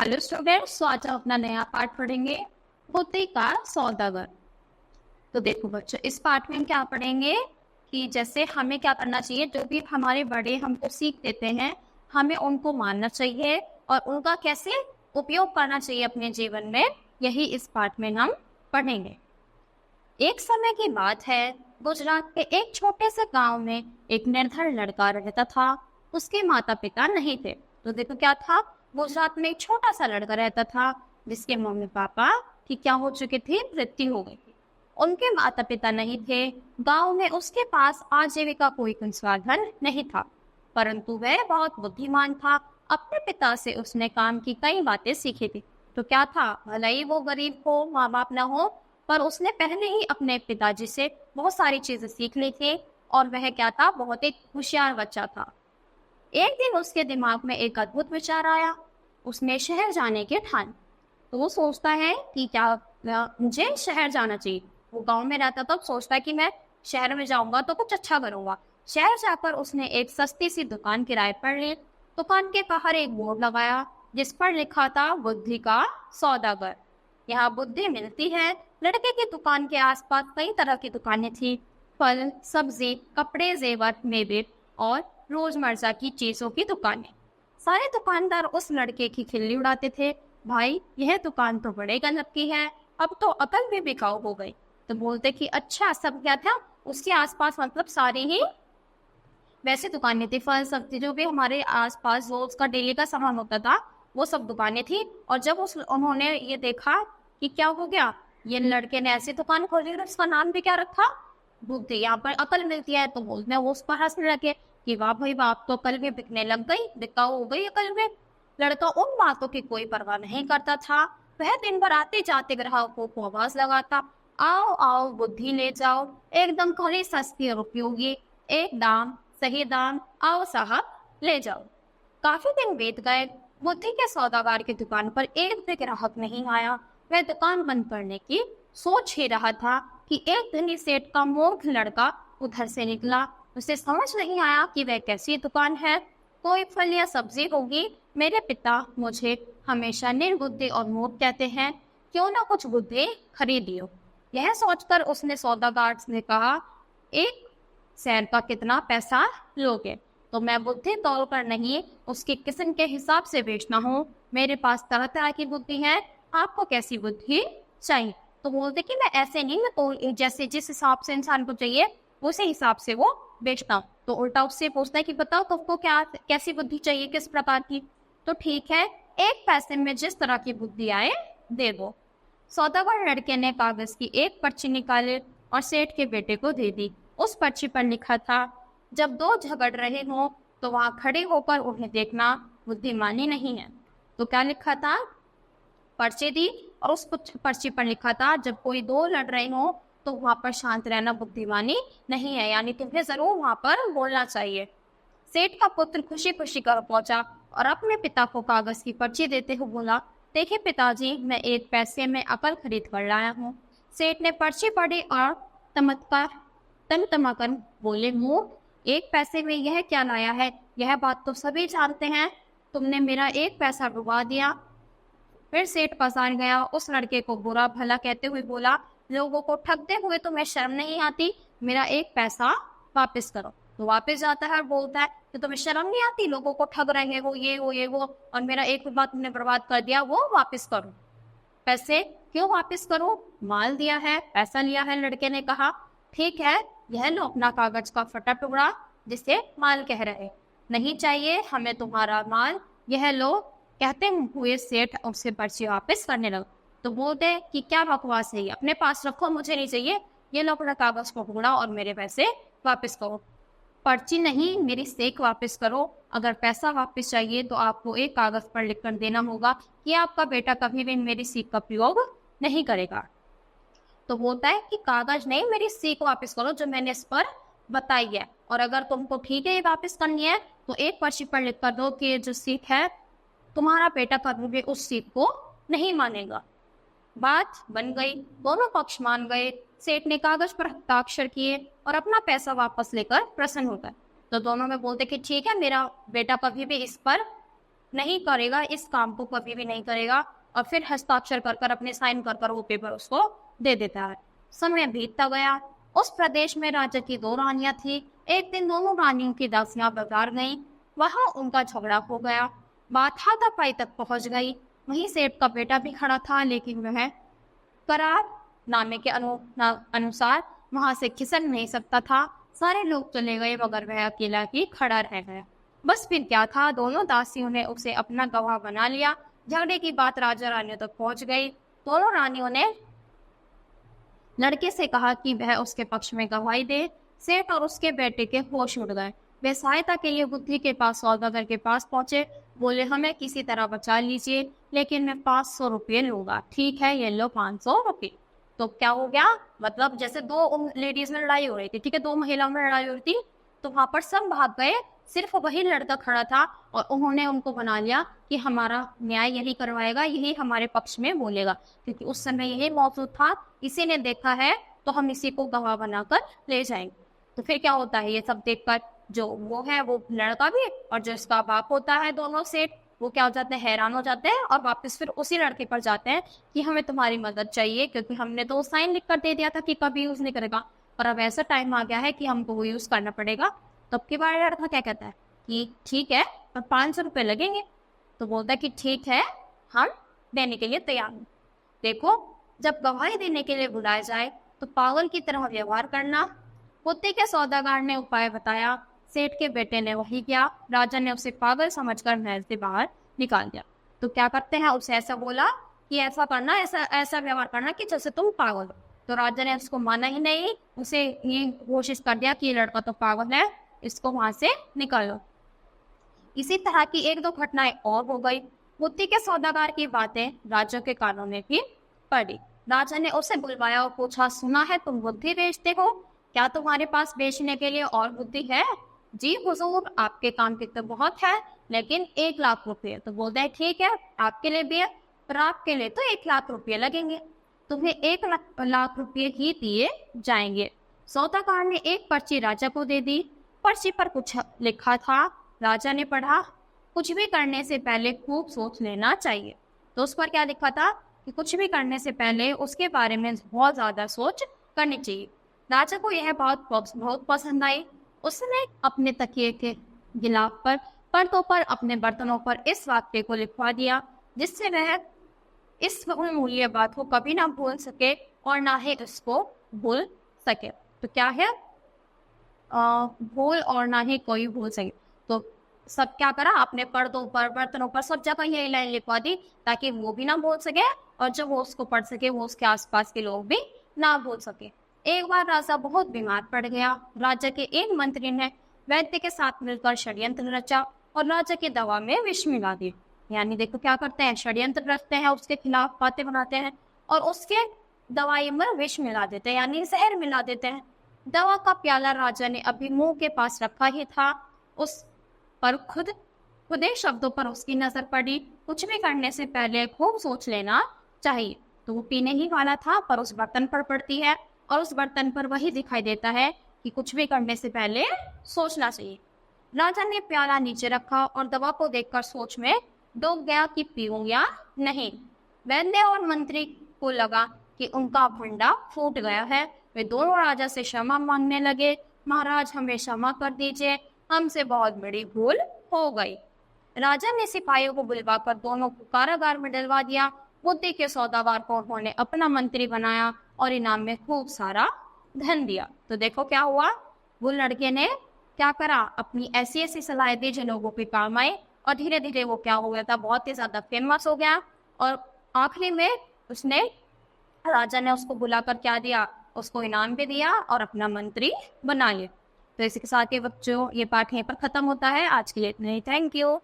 Hello students, तो आज हम अपना नया पार्ट पढ़ेंगे बुद्धि का सौदागर। तो देखो बच्चों, इस पार्ट में हम क्या पढ़ेंगे कि जैसे हमें क्या करना चाहिए। जो भी हमारे बड़े हमको सीख देते हैं, हमें उनको मानना चाहिए और उनका कैसे उपयोग करना चाहिए अपने जीवन में, यही इस पार्ट में हम पढ़ेंगे। एक समय की बात है, गुजरात के एक छोटे से गांव में एक निर्धन लड़का रहता था। उसके माता पिता नहीं थे। तो देखो क्या था, गुजरात में एक छोटा सा लड़का रहता था जिसके मम्मी पापा की क्या हो चुकी थी, मृत्यु हो गई थी। उनके माता पिता नहीं थे। गांव में उसके पास आजीविका कोई संसाधन नहीं था, परंतु वह बहुत बुद्धिमान था। अपने पिता से उसने काम की कई बातें सीखी थी। तो क्या था, भले ही वो गरीब हो, माँ बाप ना हो, पर उसने पहले ही अपने पिताजी से बहुत सारी चीजें सीख ली थी और वह क्या था, बहुत एक होशियार बच्चा था। एक दिन उसके दिमाग में एक अद्भुत विचार आया। उसने शहर जाने की ठान। तो वो सोचता है कि क्या मुझे शहर जाना चाहिए। वो गांव में रहता था, तो सोचता है कि मैं शहर में जाऊंगा तो कुछ अच्छा करूंगा। शहर जाकर उसने एक सस्ती सी दुकान किराए पर ली। दुकान के बाहर एक बोर्ड लगाया जिस पर लिखा था बुद्धि का सौदागर। यहाँ बुद्धि मिलती है। लड़के की दुकान के आसपास कई तरह की दुकानें थी। फल, सब्जी, कपड़े, जेवर, मेवे और रोजमर्रा की चीजों की दुकानें। सारे दुकानदार उस लड़के की खिल्ली उड़ाते थे। भाई, यह दुकान तो बड़े गजब की है, अब तो अकल भी बिकाऊ हो गई। तो बोलते कि अच्छा, सब क्या था उसके आसपास, मतलब सारी ही वैसी दुकानें थी। फल, सब्जी, जो भी हमारे आसपास रोज का डेली का सामान होता था, वो सब दुकानें थी। और जब उन्होंने ये देखा कि क्या हो गया, ये लड़के ने ऐसी दुकान खोली और उसका नाम भी क्या रखा, बुद्धि, यहाँ पर अकल मिलती है। तो बोलते हैं वो उस पर हंसने लगे कि वाह भाई वाह, तो अकल भी बिकने लग गई, बिकाऊ हो गई अकल में। लड़का उन बातों की कोई परवाह नहीं करता था। वह दिन भर आते जाते ग्राहकों को आवाज लगाता, आओ आओ बुद्धि ले जाओ, एकदम खरी सस्ती और उपयोगी, एक दाम सही दाम, आओ साहब ले जाओ। काफी दिन बीत गए। बुद्धि के सौदागर की दुकान पर एक भी ग्राहक नहीं आया। वह दुकान बंद करने की सोच ही रहा था कि एक धनी सेठ का मूर्ख लड़का उधर से निकला। उसे समझ नहीं आया कि वह कैसी दुकान है, कोई फल या सब्जी होगी। मेरे पिता मुझे हमेशा निर्बुद्धि और मूर्ख कहते हैं, क्यों ना कुछ बुद्धि खरीदियो। यह सोचकर उसने सौदागर ने कहा, एक शहर का कितना पैसा लोगे? तो मैं बुद्धि तौल कर नहीं, उसकी किस्म के हिसाब से बेचना हूँ। मेरे पास तरह तरह की बुद्धि है, आपको कैसी बुद्धि चाहिए? तो बोलते कि मैं ऐसे नहीं, मैं तो जैसे जिस हिसाब से इंसान को चाहिए उसी हिसाब से वो बेचता हूँ। तो उल्टा उससे पूछता है कि बताओ तुमको क्या कैसी बुद्धि चाहिए, किस प्रकार की? तो ठीक है, एक पैसे में जिस तरह की बुद्धि आए दे दो। सौदागर लड़के ने कागज की एक पर्ची निकाली और सेठ के बेटे को दे दी। उस पर्ची पर लिखा था, जब दो झगड़ रहे हो तो वहां खड़े होकर उन्हें देखना बुद्धिमानी नहीं है। तो क्या लिखा था, पर्ची दी और उस पर्ची पर लिखा था, जब कोई दो लड़ रहे हो तो वहां पर शांत रहना बुद्धिमानी नहीं है, यानी तुम्हें जरूर वहां पर बोलना चाहिए। सेठ का पुत्र खुशी खुशी घर पहुंचा और अपने पिता को कागज की पर्ची देते हुए बोला, देखिए पिताजी, मैं एक पैसे में अकल खरीद कर लाया हूँ। सेठ ने पर्ची पढ़ी और तमतमाकर बोले, मुंह, एक पैसे में यह क्या लाया है? यह बात तो सभी जानते हैं, तुमने मेरा एक पैसा डुबा दिया। फिर सेठ पसार गया। उस लड़के को बुरा भला कहते हुए बोला, लोगों को ठगते हुए तुम्हें शर्म नहीं आती? मेरा एक पैसा वापस करो। तो वापस जाता है और बोलता है कि तुम्हें शर्म नहीं आती, लोगों को ठग रहे हो, ये वो, और मेरा एक बात तुमने बर्बाद कर दिया, वो वापस करो। पैसे क्यों वापस करो? माल दिया है, पैसा लिया है। लड़के ने कहा, ठीक है, यह लो अपना कागज का फटा टुकड़ा जिसे माल कह रहे, नहीं चाहिए हमें तुम्हारा माल, यह लो। कहते हुए सेठ उससे पर्ची वापस करने लगा। तो बोलते कि क्या बकवास है, अपने पास रखो, मुझे नहीं चाहिए, ये लो अपना कागज का टुकड़ा और मेरे पैसे वापस करो। पर्ची नहीं, मेरी सेक वापस करो। अगर पैसा वापस चाहिए तो आपको एक कागज पर लिखकर देना होगा कि आपका बेटा कभी भी मेरी सीख का प्रयोग नहीं करेगा। तो बोलता है कि कागज नहीं, मेरी सीख वापस करो जो मैंने इस पर बताई है, और अगर तुमको ठीक है ये वापस करनी है तो एक पर्ची पर लिख कर दो कि जो सीख है, तुम्हारा बेटा कभी भी उस सीख को नहीं मानेगा। बात बन गई, दोनों पक्ष मान गए। सेठ ने कागज पर हस्ताक्षर किए और अपना पैसा वापस लेकर प्रसन्न हो गए। तो दोनों में बोलते कि ठीक है, मेरा बेटा कभी भी इस पर नहीं करेगा इस काम को कभी भी नहीं करेगा, और फिर हस्ताक्षर कर कर अपने साइन कर कर वो पेपर उसको दे देता है। समय बीतता गया। उस प्रदेश में राजा की 2 रानियां थी। एक दिन दोनों रानियों की दासियां बाजार गईं। वहां उनका झगड़ा हो गया। बात हाथापाई तक पहुंच गई। वहीं सेठ का बेटा भी खड़ा था, लेकिन वह करार नामे के अनुसार वहां से खिसक नहीं सकता था। सारे लोग चले गए मगर वह अकेला ही खड़ा रह गया। बस फिर क्या था, दोनों दासियों ने उसे अपना गवाह बना लिया। झगड़े की बात राजा रानियों तक पहुंच गई। दोनों रानियों ने लड़के से कहा कि वह उसके पक्ष में गवाही दे। सेठ और उसके बेटे के होश उड़ गए। वे सहायता के लिए बुद्धि के पास सौदागर के पास पहुंचे। बोले, हमें किसी तरह बचा लीजिए, लेकिन मैं 500 रुपये लूंगा। ठीक है, ये लो 500 रुपये। तो क्या हो गया, मतलब जैसे 2 लेडीज में लड़ाई हो रही थी, ठीक है, 2 महिलाओं में लड़ाई हो रही थी, तो वहां पर सब भाग गए, सिर्फ वही लड़का खड़ा था और उन्होंने उनको बना लिया कि हमारा न्याय यही करवाएगा, यही हमारे पक्ष में बोलेगा, क्योंकि उस समय यही मौजूद था, इसी ने देखा है, तो हम इसी को गवाह बनाकर ले जाएंगे। तो फिर क्या होता है, ये सब देखकर जो वो है, वो लड़का भी और जो इसका बाप होता है, दोनों सेठ, वो क्या हो जाते हैं, हैरान हो जाते हैं और वापस फिर उसी लड़के पर जाते हैं कि हमें तुम्हारी मदद चाहिए, क्योंकि हमने तो साइन लिख कर दे दिया था कि कभी यूज नहीं करेगा, पर अब ऐसा टाइम आ गया है कि हमको वो यूज करना पड़ेगा। तब की बार लड़का क्या कहता है कि ठीक है, पर 500 रुपये लगेंगे। तो बोलता है कि ठीक है, हम देने के लिए तैयार हैं। देखो, जब गवाही देने के लिए बुलाया जाए तो पागल की तरह व्यवहार करना। बुद्धि के सौदागर ने उपाय बताया। सेठ के बेटे ने वही किया। राजा ने उसे पागल समझकर महल से बाहर निकाल दिया। तो क्या करते हैं, उसे ऐसा बोला कि ऐसा करना, ऐसा ऐसा व्यवहार करना कि जैसे तुम पागल हो। तो राजा ने उसको माना ही नहीं, उसे ये कोशिश कर दिया कि ये लड़का तो पागल है, इसको वहां से निकालो। इसी तरह की 1-2 घटनाएं और हो गई। बुद्धि के सौदागर की बातें राजा के कानों में भी पड़ी। राजा ने उसे बुलवाया और पूछा, सुना है तुम बुद्धि बेचते हो, क्या तुम्हारे पास बेचने के लिए और बुद्धि है? जी हुजूर, आपके काम की तो बहुत है, लेकिन 1 लाख रुपये। तो बोलता है ठीक है, आपके लिए भी है, पर आपके लिए तो 1 लाख रुपये लगेंगे, तुम्हें 1 लाख रुपये ही दिए जाएंगे। सौदागर ने एक पर्ची राजा को दे दी। पर्ची पर कुछ लिखा था। राजा ने पढ़ा, कुछ भी करने से पहले खूब सोच लेना चाहिए। तो उस पर क्या लिखा था कि कुछ भी करने से पहले उसके बारे में बहुत ज्यादा सोच करनी चाहिए। राजा को यह बहुत पसंद आई। उसने अपने तकिए के गिलाफ पर पर्दों पर अपने बर्तनों पर इस वाक्य को लिखवा दिया, जिससे वह इस मूल्य बात को कभी ना भूल सके और ना ही इसको भूल सके। तो क्या है, भूल और ना ही कोई भूल सके। तो सब क्या करा, अपने पर्दों पर, बर्तनों पर, सब जगह यही लाइन लिखवा दी, ताकि वो भी ना भूल सके और जब वो उसको पढ़ सके, वो उसके आसपास के लोग भी ना भूल सके। एक बार राजा बहुत बीमार पड़ गया। राजा के एक मंत्री ने वैद्य के साथ मिलकर षड्यंत्र रचा और राजा की दवा में विष मिला दी। यानी देखो क्या करते हैं, षड्यंत्र रचते हैं, उसके खिलाफ बातें बनाते हैं और उसके दवाई में विष मिला देते हैं, यानी जहर मिला देते हैं। दवा का प्याला राजा ने अभी मुंह के पास रखा ही था, उस पर खुदे शब्दों पर उसकी नजर पड़ी। कुछ भी करने से पहले खूब सोच लेना चाहिए। तो वो पीने ही वाला था, पर उस बर्तन पर पड़ती है और उस बर्तन पर वही दिखाई देता है कि कुछ भी करने से पहले सोचना चाहिए। राजा ने प्याला नीचे रखा और दवा को देखकर सोच में डूब गया कि पीऊं या नहीं। वैद्य और मंत्री को लगा कि उनका भंडा फूट गया है। वे दोनों राजा से क्षमा मांगने लगे। महाराज, हमें क्षमा कर दीजिए, हमसे बहुत बड़ी भूल हो गई। राजा ने सिपाहियों को बुलवाकर दोनों को कारागार में डलवा दिया। बुद्धि के सौदागर को उन्होंने अपना मंत्री बनाया और इनाम में खूब सारा धन दिया। तो देखो क्या हुआ, वो लड़के ने क्या करा, अपनी ऐसी ऐसी सलाह दी जो लोगों के काम आई और धीरे धीरे वो क्या हो गया था, बहुत ही ज्यादा फेमस हो गया। और आखिरी में उसने, राजा ने उसको बुलाकर क्या दिया, उसको इनाम भी दिया और अपना मंत्री बना लिया। तो इसी के साथ ये बच्चों, ये पाठ यहीं पर खत्म होता है। आज के लिए इतना ही। Thank you.